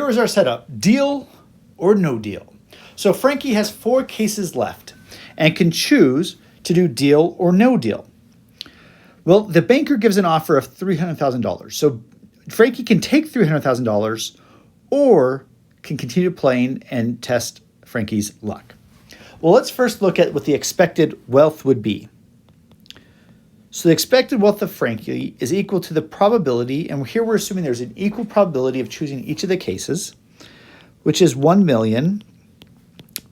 here is our setup, deal or no deal. So Frankie has 4 cases left and can choose to do deal or no deal. Well, the banker gives an offer of $300,000. So Frankie can take $300,000 or can continue playing and test Frankie's luck. Well, let's first look at what the expected wealth would be. So the expected wealth of Frankie is equal to the probability, and here we're assuming there's an equal probability of choosing each of the cases, which is 1 million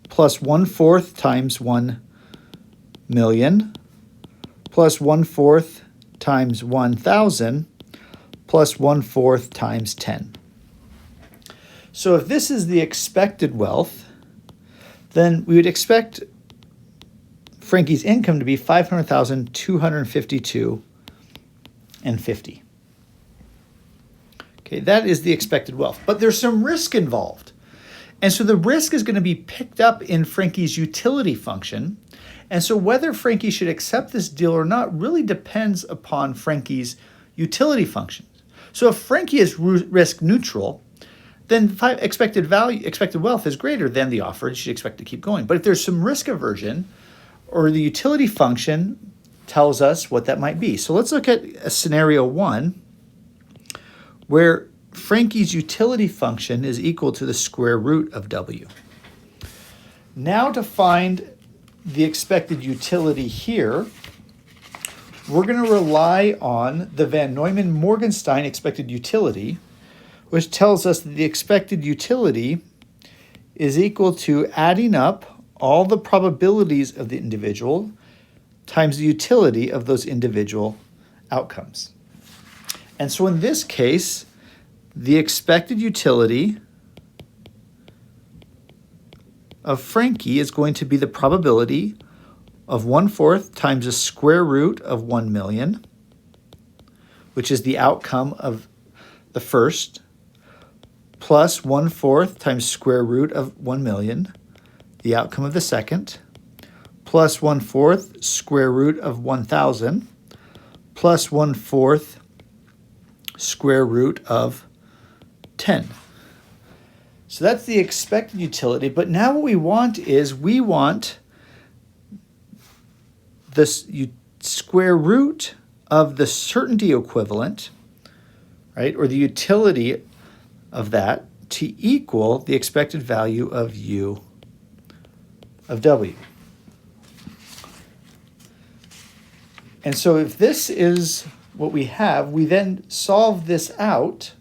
plus 1/4 times 1 million plus 1/4 times 1,000 plus 1/4 times 10. So if this is the expected wealth, then we would expect Frankie's income to be $500,252.50. Okay, that is the expected wealth. But there's some risk involved. And so the risk is going to be picked up in Frankie's utility function. And so whether Frankie should accept this deal or not really depends upon Frankie's utility function. So if Frankie is risk neutral, then expected wealth is greater than the offer, and you should expect to keep going. But if there's some risk aversion, or the utility function tells us what that might be. So let's look at a scenario 1 where Frankie's utility function is equal to the square root of W. Now to find the expected utility here, we're going to rely on the Van Neumann-Morgenstein expected utility, which tells us that the expected utility is equal to adding up all the probabilities of the individual times the utility of those individual outcomes. And so in this case, the expected utility of Frankie is going to be the probability of 1/4 times the square root of 1 million, which is the outcome of the first, plus 1/4 times square root of 1 million, the outcome of the second, plus 1/4 square root of 1,000, plus 1/4 square root of 10. So that's the expected utility. But now what we want is we want the square root of the certainty equivalent, right, or the utility of that to equal the expected value of U of W. And so if this is what we have, we then solve this out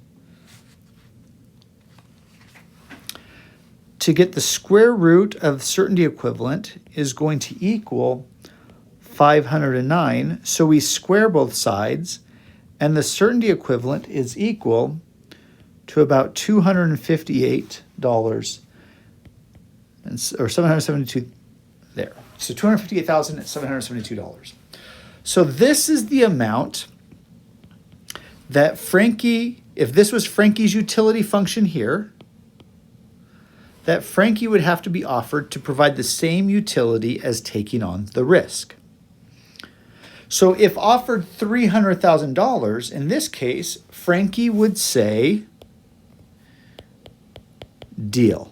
to get the square root of certainty equivalent is going to equal 509. So we square both sides, and the certainty equivalent is equal to about $258 or 772 there. So $258,772. So this is the amount that Frankie, if this was Frankie's utility function here, that Frankie would have to be offered to provide the same utility as taking on the risk. So if offered $300,000, in this case, Frankie would say deal,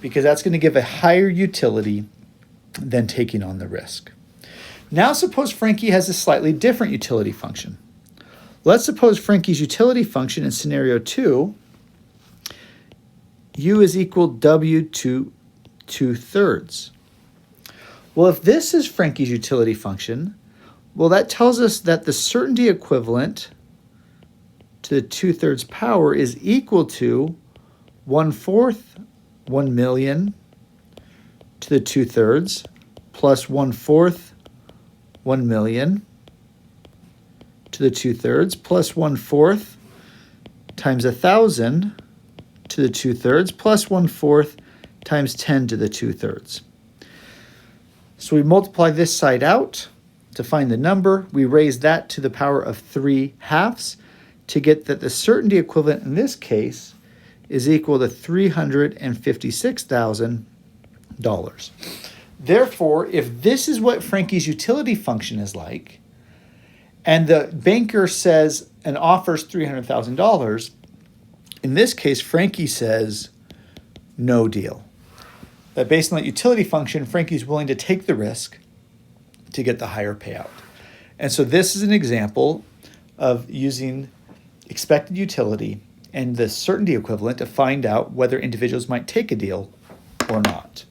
because that's going to give a higher utility than taking on the risk. Now suppose Frankie has a slightly different utility function. Let's suppose Frankie's utility function in scenario 2, U is equal W to 2/3. Well, if this is Frankie's utility function, well, that tells us that the certainty equivalent to the 2/3 power is equal to 1/4 1 million to the 2/3 plus 1/4 1 million to the 2/3 plus 1/4 times 1,000 to the 2/3 plus 1/4 times 10 to the 2/3. So we multiply this side out to find the number. We raise that to the power of 3/2 to get that the certainty equivalent in this case is equal to $356,000. Therefore, if this is what Frankie's utility function is like, and the banker says and offers $300,000, In this case, Frankie says no deal. That based on that utility function, Frankie's willing to take the risk to get the higher payout. And so this is an example of using expected utility and the certainty equivalent to find out whether individuals might take a deal or not.